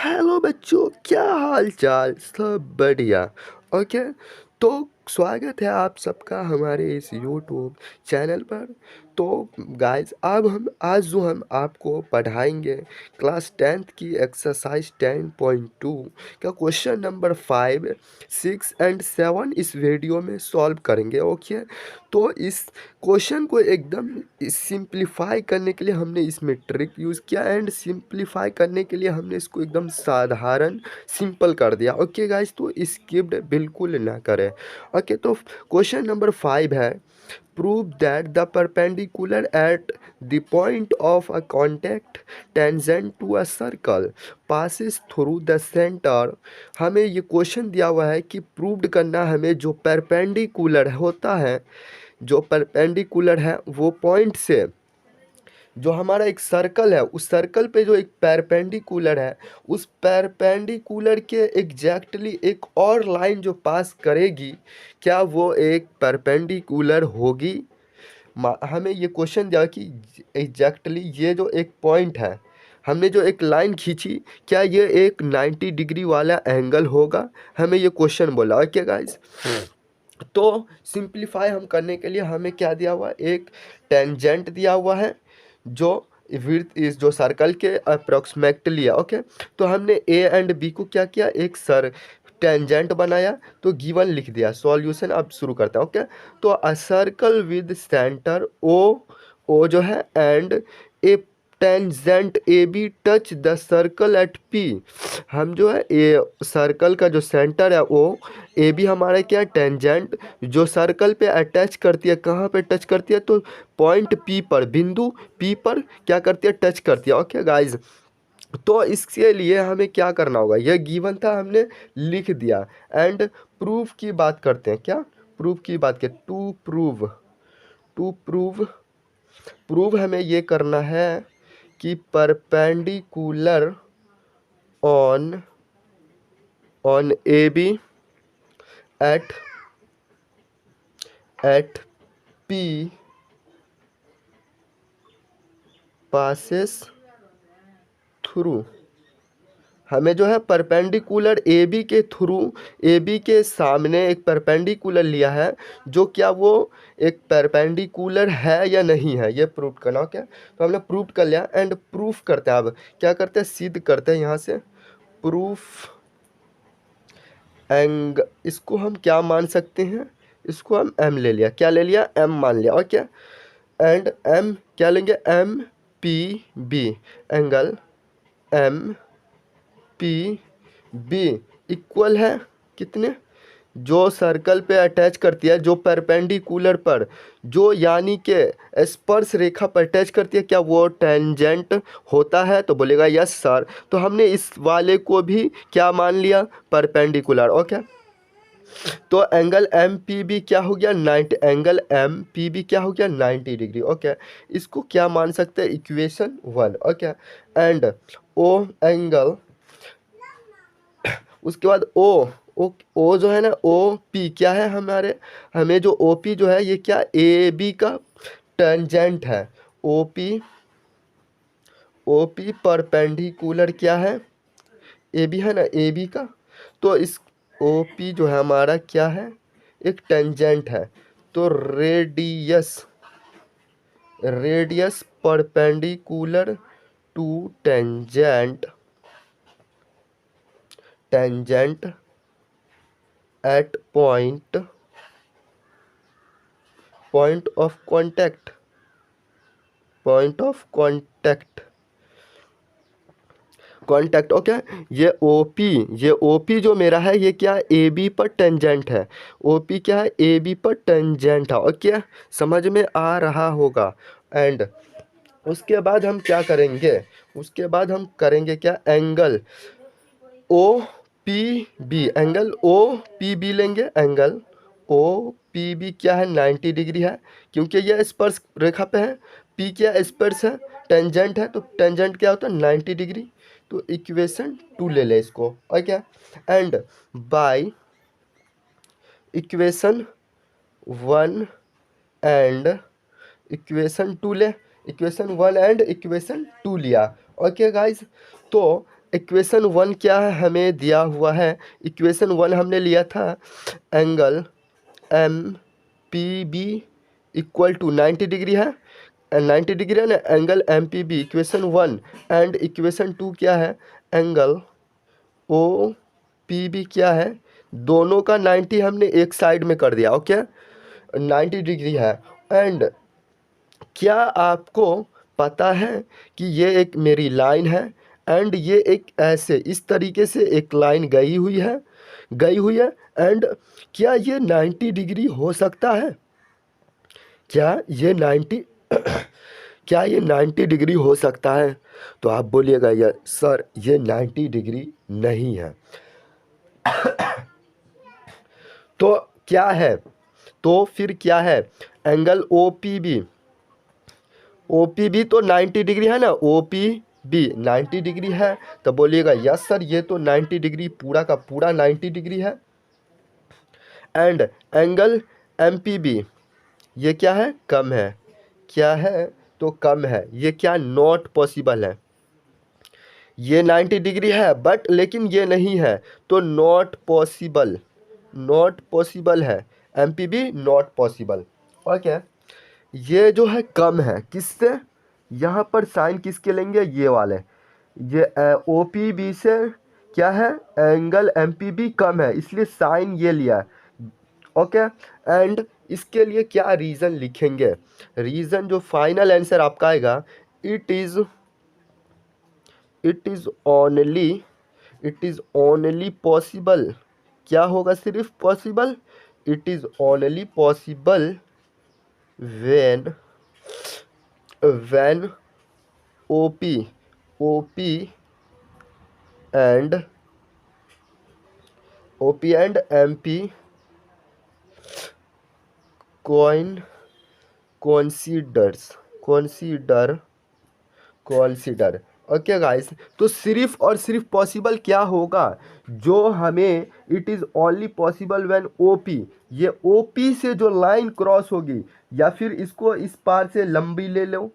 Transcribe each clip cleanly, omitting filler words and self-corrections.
Hello बच्चों, क्या हाल चाल? सब बढ़िया। ओके, तो स्वागत है आप सबका हमारे इस यूट्यूब चैनल पर। तो गाइस, अब हम आपको पढ़ाएंगे क्लास 10th की एक्सरसाइज 10.2 का क्वेश्चन नंबर 5, 6 एंड 7 इस वीडियो में सॉल्व करेंगे। ओके, तो इस क्वेश्चन को एकदम सिंप्लीफाई करने के लिए हमने इसमें ट्रिक यूज़ किया एंड सिंप्लीफाई करने के लिए हमने इसको एकदम साधारण सिंपल कर दिया। ओके गाइस, तो स्किप्ड बिल्कुल ना करें। ओके, तो क्वेश्चन नंबर 5 है, prove that the perpendicular at the point of a contact tangent to a circle passes through the centre. हमें ये क्वेश्चन दिया हुआ है कि प्रूव्ड करना हमें जो परपेंडिकुलर होता है, जो परपेंडिकुलर है वो पॉइंट से जो हमारा एक सर्कल है, उस सर्कल पे जो एक परपेंडिकुलर है, उस परपेंडिकुलर के एग्जैक्टली एक और लाइन जो पास करेगी, क्या वो एक परपेंडिकुलर होगी? हमें ये क्वेश्चन दिया कि एग्जैक्टली ये जो एक पॉइंट है, हमने जो एक लाइन खींची, क्या ये एक 90 डिग्री वाला एंगल होगा? हमें ये क्वेश्चन बोला। ओके गाइस, तो सिंप्लीफाई हम करने के लिए हमें क्या दिया हुआ, एक टेंजेंट दिया हुआ है जो विड्थ इस जो सर्कल के अप्रोक्सीमेटली है। ओके, तो हमने ए एंड बी को क्या किया, एक टेंजेंट बनाया, तो गिवन लिख दिया। सॉल्यूशन अब शुरू करते हैं। ओके, तो a circle with centre O, O जो है, and a tangent A B touch the circle at P. हम जो है ए सर्कल का जो सेंटर है ओ, ए बी हमारा क्या है, टेंजेंट जो सर्कल पे अटैच करती है। कहाँ पे टच करती है? तो पॉइंट पी पर, बिंदु पी पर क्या करती है, टच करती है। ओके गाइज, तो इसके लिए हमें क्या करना होगा, यह गिवन था, हमने लिख दिया। एंड प्रूफ की बात करते हैं। क्या प्रूफ की बात करें? टू प्रूव प्रूव हमें ये करना है कि perpendicular on on A B at P passes through. हमें जो है परपेंडिकुलर ए बी के थ्रू, ए बी के सामने एक परपेंडिकुलर लिया है, जो क्या वो एक परपेंडिकुलर है या नहीं है, ये प्रूव करना। क्या, तो हमने प्रूव कर लिया एंड प्रूफ करते हैं। अब क्या करते हैं, सिद्ध करते हैं यहाँ से। प्रूफ एंग, इसको हम क्या मान सकते हैं, इसको हम एम ले लिया। क्या ले लिया? एम मान लिया। और क्या, एंड एम क्या लेंगे, M P B, angle M P B equal है कितने, जो सर्कल पे अटैच करती है, जो परपेंडिकुलर पर, जो यानी कि स्पर्श रेखा पर अटैच करती है, क्या वो टेंजेंट होता है? तो बोलेगा यस सर। तो हमने इस वाले को भी क्या मान लिया, परपेंडिकुलर। ओके, तो एंगल एम पी बी क्या हो गया, 90, एंगल एम पी बी क्या हो गया, 90 डिग्री। ओके, इसको क्या मान सकते हैं, equation 1। Okay, and O angle, उसके बाद ओ जो है ना, ओ पी क्या है हमारे, हमें जो ओ पी जो है ये क्या, ए बी का टेंजेंट है। ओ पी परपेंडिकुलर क्या है, ए बी है ना, ए बी का। तो इस ओ पी जो है हमारा क्या है, एक टेंजेंट है। तो radius perpendicular to tangent at point of contact, contact. Okay, ये ओपी जो मेरा है, ये क्या, ए बी पर टेंजेंट है। ओपी क्या है, ए बी पर टेंजेंट है। ओके, समझ में आ रहा होगा। एंड उसके बाद हम क्या करेंगे, उसके बाद हम करेंगे क्या, angle O P B, angle O P B लेंगे। एंगल ओ पी बी क्या है, 90 डिग्री है, क्योंकि यह स्पर्श रेखा पे है। पी क्या, स्पर्श है, टेंजेंट है, तो टेंजेंट क्या होता है, 90 डिग्री। तो इक्वेशन 2 ले ले इसको। Okay, and by equation 1 and equation 2 ले, इक्वेशन 1 एंड इक्वेशन 2 लिया। ओके गाइज, तो इक्वेशन 1 क्या है हमें दिया हुआ है, इक्वेशन 1 हमने लिया था angle M P B equal to 90 degree है, 90 डिग्री है ना, angle M P B equation 1। And equation 2 क्या है, एंगल ओ पी बी क्या है, दोनों का 90 हमने एक साइड में कर दिया, ओके 90 डिग्री है। एंड क्या आपको पता है कि ये एक मेरी लाइन है एंड ये एक ऐसे इस तरीके से एक लाइन गई हुई है एंड क्या ये 90 डिग्री हो सकता है, क्या ये 90 क्या ये 90 डिग्री हो सकता है? तो आप बोलिएगा यार सर ये 90 डिग्री नहीं है। तो क्या है, तो फिर क्या है, एंगल ओ पी बी तो 90 डिग्री है ना, ओ पी बी 90 डिग्री है। तो बोलिएगा यस सर ये तो 90 डिग्री पूरा का पूरा 90 डिग्री है। And angle M P B ये क्या है, कम है, क्या है तो कम है, ये क्या नॉट पॉसिबल है, ये 90 डिग्री है बट लेकिन ये नहीं है, तो नॉट पॉसिबल है, M P B not possible. Okay, ये जो है कम है किससे, यहाँ पर साइन किसके लेंगे, ये वाले, ये ओ पी बी से क्या है, एंगल एम पी बी कम है इसलिए साइन ये लिया है। ओके, एंड इसके लिए क्या रीज़न लिखेंगे, रीज़न जो फाइनल आंसर आपका आएगा, इट इज़ ओनली पॉसिबल, क्या होगा, सिर्फ possible, it is only possible when OP and MP consider okay guys. तो सिर्फ और सिर्फ पॉसिबल क्या होगा, जो हमें it is only possible when OP, ये OP से जो लाइन क्रॉस होगी, या फिर इसको इस पार से लंबी ले लो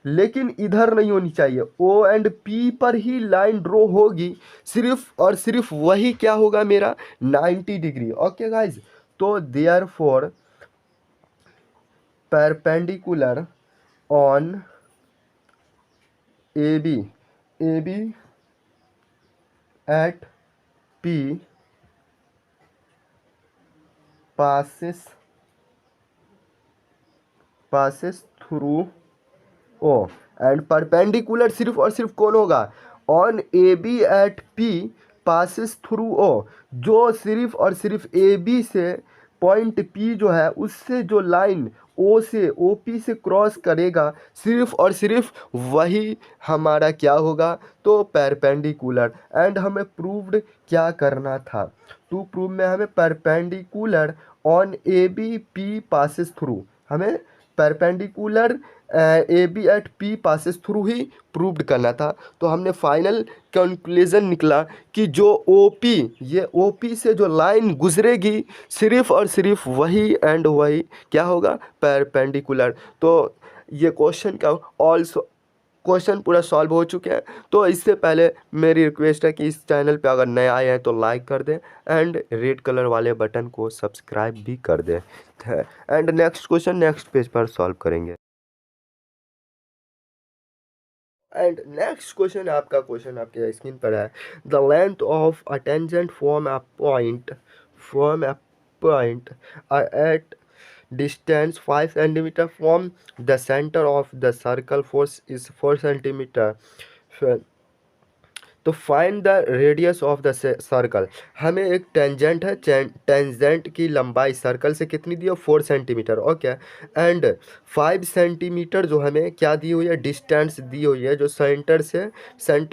लेकिन इधर नहीं होनी चाहिए, O एंड P पर ही लाइन ड्रॉ होगी, सिर्फ और सिर्फ वही क्या होगा मेरा 90 डिग्री। ओके गाइज, तो therefore perpendicular on AB at P passes through O and perpendicular सिर्फ और सिर्फ कौन होगा, on A B at P passes through O, जो सिर्फ और सिर्फ ए बी से पॉइंट पी जो है उससे जो लाइन ओ से ओ पी से क्रॉस करेगा, सिर्फ और सिर्फ वही हमारा क्या होगा, तो परपेंडिकुलर। एंड हमें प्रूव्ड क्या करना था, टू प्रूव में हमें perpendicular on A B P passes through, हमें perpendicular A B at P passes through ही प्रूव्ड करना था। तो हमने फाइनल कंक्लूजन निकला कि जो ओ पी, ये ओ पी से जो लाइन गुजरेगी सिर्फ और सिर्फ वही एंड वही क्या होगा, परपेंडिकुलर। तो ये क्वेश्चन का ऑल्सो क्वेश्चन पूरा सॉल्व हो चुके हैं। तो इससे पहले मेरी रिक्वेस्ट है कि इस चैनल पे अगर नए आए हैं तो लाइक कर दें एंड रेड कलर वाले बटन को सब्सक्राइब भी कर दें। And next question next page पर सॉल्व करेंगे। एंड नेक्स्ट क्वेश्चन आपके स्क्रीन पर है, the length of a tangent from a point at distance 5 centimeter from the center of the circle, force is 4 centimeter। तो find the radius of the circle, हमें एक tangent है, tangent की लंबाई circle से कितनी दी है, 4 सेंटीमीटर। ओके, एंड 5 सेंटीमीटर जो हमें क्या दी हुई है, डिस्टेंस दी हुई है, जो सेंटर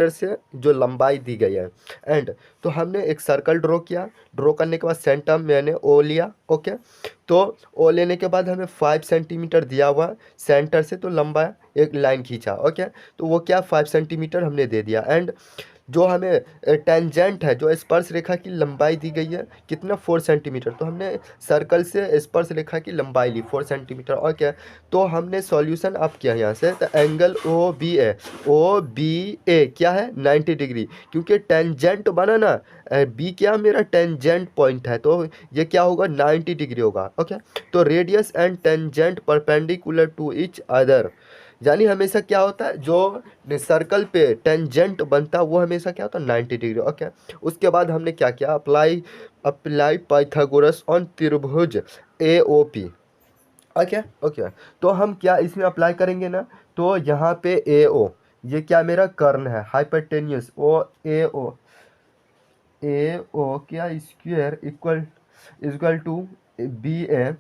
से जो लंबाई दी गई है। एंड तो हमने एक सर्कल ड्रॉ करने के बाद सेंटर मैंने ओ लिया। ओके, तो ओ लेने के बाद हमें 5 सेंटीमीटर दिया हुआ सेंटर से, तो लंबा एक लाइन खींचा, ओके, तो वो क्या 5 सेंटीमीटर हमने दे दिया। एंड जो हमें टेंजेंट है, जो स्पर्श रेखा की लंबाई दी गई है कितना 4 सेंटीमीटर, तो हमने सर्कल से स्पर्श रेखा की लंबाई ली 4 सेंटीमीटर, और क्या, तो हमने सॉल्यूशन अब किया यहाँ से, तो एंगल ओ बी ए क्या है 90 डिग्री, क्योंकि टेंजेंट बना ना, बी क्या मेरा टेंजेंट पॉइंट है, तो ये क्या होगा 90 डिग्री होगा, ओके। तो radius and tangent perpendicular to each other, यानी हमेशा क्या होता है, जो सर्कल पे टेंजेंट बनता है वो हमेशा क्या होता है 90 डिग्री, ओके। उसके बाद हमने क्या किया, अप्लाई अप्लाई पाइथागोरस ऑन त्रिभुज ए ओ पी, ओके ओके। तो हम क्या इसमें अप्लाई करेंगे ना, तो यहाँ पे ए ओ, ये क्या मेरा कर्ण है हाइपोटेन्यूस, ए ओ क्या square equal equal to B A,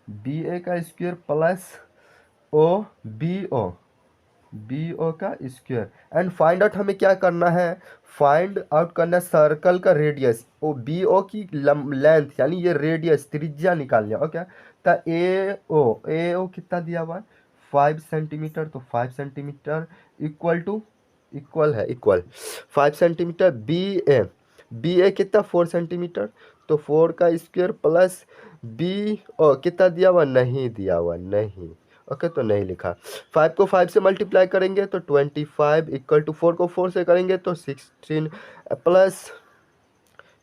B A का square plus O B O का स्क्वायर। एंड फाइंड आउट हमें क्या करना है, फाइंड आउट करना सर्कल का रेडियस, ओ बी ओ की लेंथ, यानी ये रेडियस त्रिज्या निकालना, ओके। तो ए ओ कितना दिया हुआ है 5 सेंटीमीटर, तो 5 centimetre equal to equal 5 centimetre, B A कितना 4 सेंटीमीटर, तो 4 का स्क्वायर प्लस बी ओ कितना दिया हुआ, नहीं दिया हुआ, नहीं, ओके, तो नहीं लिखा। 5 को 5 से मल्टीप्लाई करेंगे तो 25 इक्वल टू 4 को 4 से करेंगे तो 16 प्लस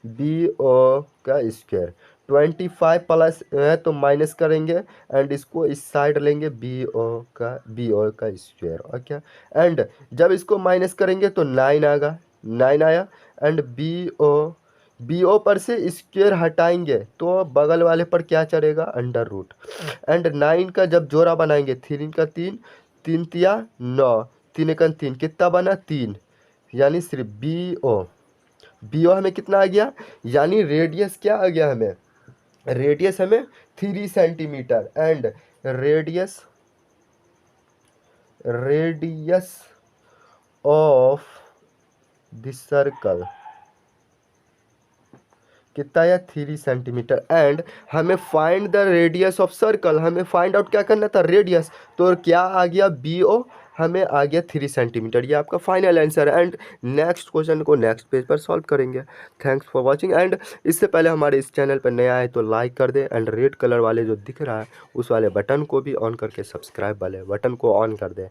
बी ओ का स्क्वायर, 25 प्लस है तो माइनस करेंगे, एंड इसको इस साइड लेंगे बी ओ का स्क्वायर, ओके। एंड जब इसको माइनस करेंगे तो 9 आएगा, 9 आया। एंड बी ओ पर से स्क्वायर हटाएंगे तो बगल वाले पर क्या चढ़ेगा, अंडर रूट। एंड 9 का जब जोड़ा बनाएंगे, 3 का 3, 3 तिया 9, 3 का 3 कितना बना 3, यानी सिर्फ बी ओ हमें कितना आ गया, यानी रेडियस क्या आ गया हमें, रेडियस हमें 3 centimetre. And radius radius of this circle कितना है 3 सेंटीमीटर। एंड हमें find the radius of circle, हमें फाइंड आउट क्या करना था, रेडियस, तो क्या आ गया बी ओ, हमें आ गया 3 सेंटीमीटर, ये आपका फाइनल आंसर है। एंड नेक्स्ट क्वेश्चन को नेक्स्ट पेज पर सॉल्व करेंगे। Thanks for watching. एंड इससे पहले हमारे इस चैनल पर नया है तो लाइक कर दें, एंड रेड कलर वाले जो दिख रहा है उस वाले बटन को भी ऑन करके सब्सक्राइब वाले बटन को ऑन कर दें।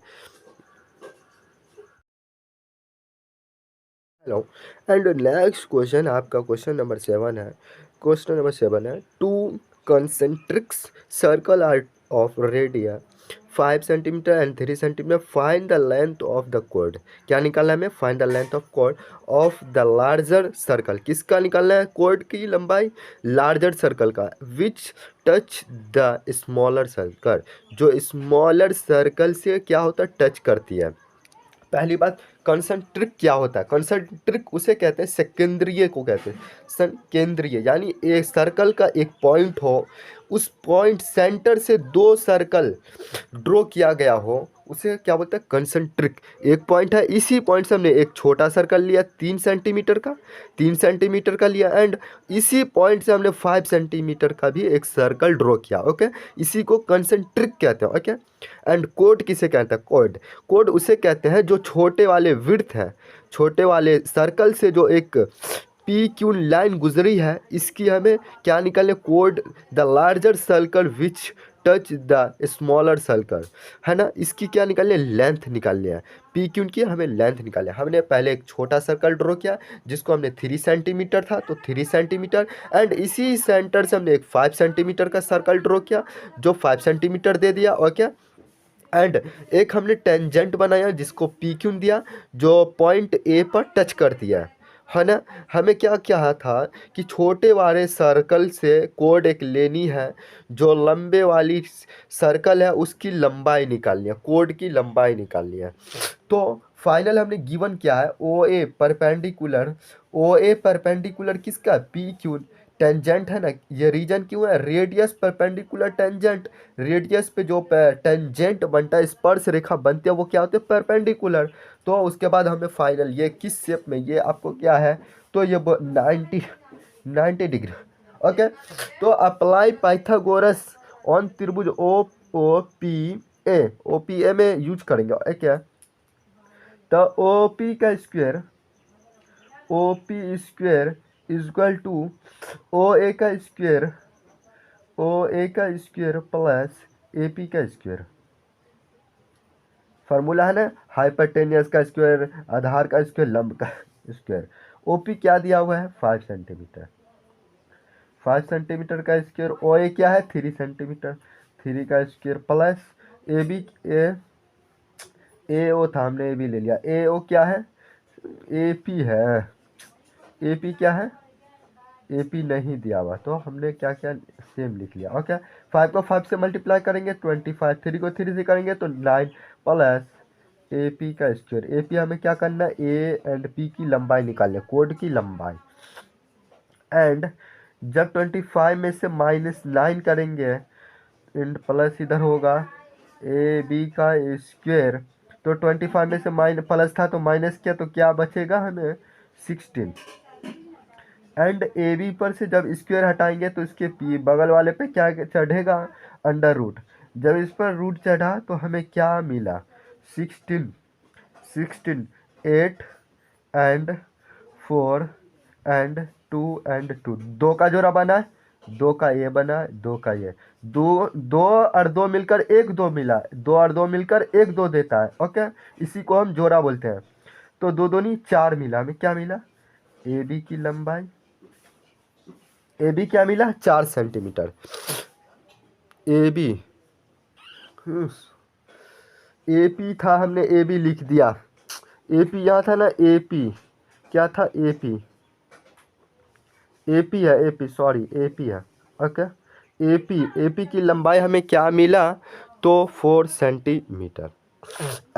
हेलो। एंड नेक्स्ट क्वेश्चन आपका क्वेश्चन नंबर 7 है, क्वेश्चन नंबर 7 है, two concentric circle are of radii 5 centimetre and 3 centimetre, find the length of the कोड, क्या निकालना है हमें, फाइंड द लेंथ ऑफ कोड ऑफ द लार्जर सर्कल, किसका निकालना है, कोड की लंबाई लार्जर सर्कल का, which touch the smaller circle, जो स्मॉलर सर्कल से क्या होता है टच करती है। पहली बात, कंसंट्रिक क्या होता है, कंसंट्रिक उसे कहते हैं सेकेंद्रीय को कहते हैं, संकेंद्रीय, यानी एक सर्कल का एक पॉइंट हो, उस पॉइंट सेंटर से 2 सर्कल ड्रॉ किया गया हो, उसे क्या बोलते हैं कंसंट्रिक। एक पॉइंट है, इसी पॉइंट से हमने एक छोटा सर्कल लिया 3 सेंटीमीटर का लिया, एंड इसी पॉइंट से हमने 5 सेंटीमीटर का भी एक सर्कल ड्रॉ किया, ओके, इसी को कंसंट्रिक कहते हैं, ओके। एंड कोड किसे कहते हैं, कोड उसे कहते हैं जो छोटे वाले विड्थ है, छोटे वाले सर्कल से जो एक पी क्यू लाइन गुजरी है, इसकी हमें क्या निकालने, code the larger circle which touch the smaller circle, है ना, इसकी क्या निकालने, लेंथ निकालनी है, पी क्यू की हमें लेंथ निकालनी है। हमने पहले एक छोटा सर्कल ड्रॉ किया जिसको हमने 3 सेंटीमीटर था, तो 3 सेंटीमीटर, एंड इसी सेंटर से हमने एक 5 सेंटीमीटर का सर्कल ड्रॉ किया जो 5 सेंटीमीटर दे दिया, और क्या, एंड एक हमने टेंजेंट बनाया जिसको पी क्यू दिया जो पॉइंट ए पर टच कर दिया, है ना। हमें क्या क्या था कि छोटे वाले सर्कल से कोड एक लेनी है, जो लंबे वाली सर्कल है उसकी लंबाई निकालनी है, कोड की लंबाई निकालनी है। तो फाइनल हमने गिवन क्या है, ओ ए परपेंडिकुलर किसका, पी क्यू, टेंजेंट है ना, ये रीजन क्यों है, रेडियस परपेंडिकुलर टेंजेंट, रेडियस पे जो टेंजेंट बनता है, स्पर्श रेखा बनती है, वो क्या होते हैं परपेंडिकुलर। तो उसके बाद हमें फाइनल ये किस शेप में, ये आपको क्या है, तो ये 90 डिग्री, ओके। तो अप्लाई पाइथागोरस ऑन त्रिभुज ओ O P A, O P A में यूज करेंगे क्या, तो ओ पी का square, O P square is equal to O A का स्क्वायर, ओ ए का स्क्वायर प्लस ए पी का स्क्वायर। फार्मूला है ना, हाइपरटेनियस का स्क्वायर, आधार का स्क्वायर, लंब का स्क्वायर। ओपी क्या दिया हुआ है 5 सेंटीमीटर, 5 सेंटीमीटर का स्क्वायर। ओ ए क्या है 3 सेंटीमीटर, 3 का स्क्वायर प्लस ए बी, ए ओ था, हमने ए बी ले लिया। ए ओ क्या है, ए पी है, ए पी क्या है, ए पी नहीं दिया हुआ, तो हमने क्या क्या सेम लिख लिया। ओके, 5 को 5 से मल्टीप्लाई करेंगे 25, 3 को 3 से करेंगे तो 9 प्लस ए पी का स्क्वायर। ए पी हमें क्या करना है, ए एंड पी की लंबाई निकालनी है, कोड की लंबाई। एंड जब 25 में से -9 करेंगे एंड प्लस इधर होगा ए बी का स्क्वायर, तो 25 में से माइनस प्लस था तो माइनस किया तो क्या बचेगा हमें 16। एंड ए बी पर से जब स्क्वायर हटाएंगे तो इसके पी बगल वाले पे क्या चढ़ेगा, अंडर रूट। जब इस पर रूट चढ़ा तो हमें क्या मिला 16, 16, 8 एंड 4 एंड 2 एंड 2, 2 का जोड़ा बना है, 2 का ये बना, 2 का ये, 2 और 2 मिलकर 1 2 मिला, 2 और 2 मिलकर 1 2 देता है। ओके, इसी को हम जोड़ा बोलते हैं। तो 2 दूनी 4 मिला, हमें क्या मिला, ए बी की लंबाई, ए बी क्या मिला 4 centimetre. A B, A P था, हमने ए बी लिख दिया, ए पी यहाँ था ना, ए पी क्या था, ए पी, ए पी है, A P sorry A P है। ओके, ए पी की लंबाई हमें क्या मिला, तो 4 सेंटीमीटर।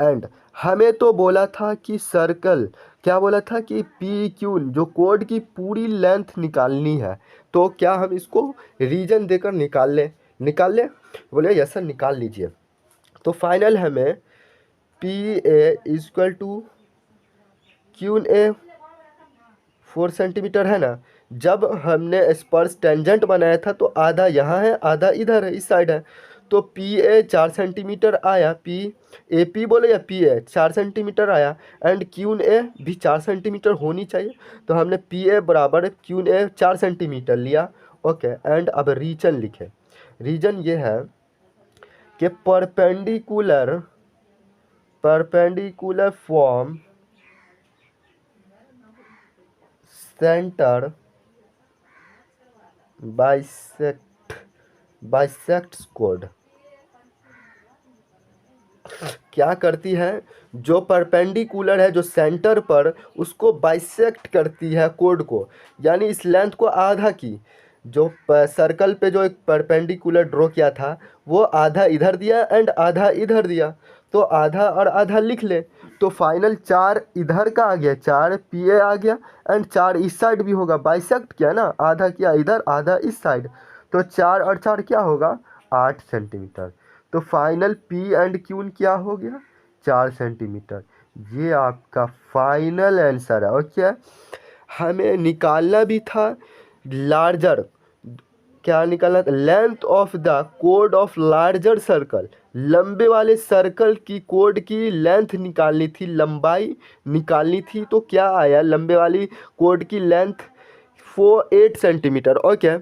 एंड हमें तो बोला था कि सर्कल, क्या बोला था कि पी क्यू जो कोड की पूरी लेंथ निकालनी है, तो क्या हम इसको रीजन देकर निकाल लें, बोले यस सर निकाल लीजिए। तो फाइनल हमें P A equal to Q A 4 centimetre है ना। जब हमने स्पर्श टेंजेंट बनाया था तो आधा यहाँ है आधा इधर है, इस साइड है, तो पी ए 4 सेंटीमीटर आया, पी ए पी बोले या पी ए 4 सेंटीमीटर आया, एंड क्यून ए भी 4 सेंटीमीटर होनी चाहिए, तो हमने पी ए बराबर क्यून ए 4 सेंटीमीटर लिया। ओके, एंड अब रीजन लिखे, रीजन ये है कि perpendicular form centre bisects code. क्या करती है, जो परपेंडिकुलर है जो सेंटर पर, उसको बाइसेक्ट करती है कोड को, यानी इस लेंथ को आधा की, जो सर्कल पे जो एक परपेंडिकुलर ड्रॉ किया था वो आधा इधर दिया एंड आधा इधर दिया, तो आधा और आधा लिख ले, तो फाइनल 4 इधर का आ गया, 4 पी ए आ गया, एंड 4 इस साइड भी होगा, बाइसेक्ट किया ना, आधा किया इधर आधा इस साइड, तो 4 और 4 क्या होगा 8 सेंटीमीटर। तो फाइनल पी एंड क्यून क्या हो गया 4 सेंटीमीटर। ये आपका फाइनल आंसर है। और क्या हमें निकालना भी था, लार्जर, क्या निकालना था, length of the code of larger circle, लंबे वाले सर्कल की कोड की लेंथ निकालनी थी, लंबाई निकालनी थी, तो क्या आया लंबे वाली कोड की लेंथ 8 सेंटीमीटर। ओके,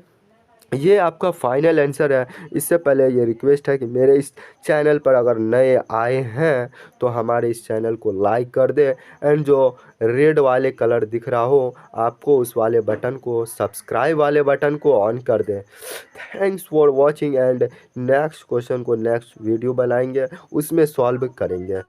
ये आपका फाइनल आंसर है। इससे पहले ये रिक्वेस्ट है कि मेरे इस चैनल पर अगर नए आए हैं तो हमारे इस चैनल को लाइक कर दे, एंड जो रेड वाले कलर दिख रहा हो आपको उस वाले बटन को, सब्सक्राइब वाले बटन को ऑन कर दे। Thanks for watching, and next question को नेक्स्ट वीडियो बनाएंगे, उसमें सॉल्व करेंगे।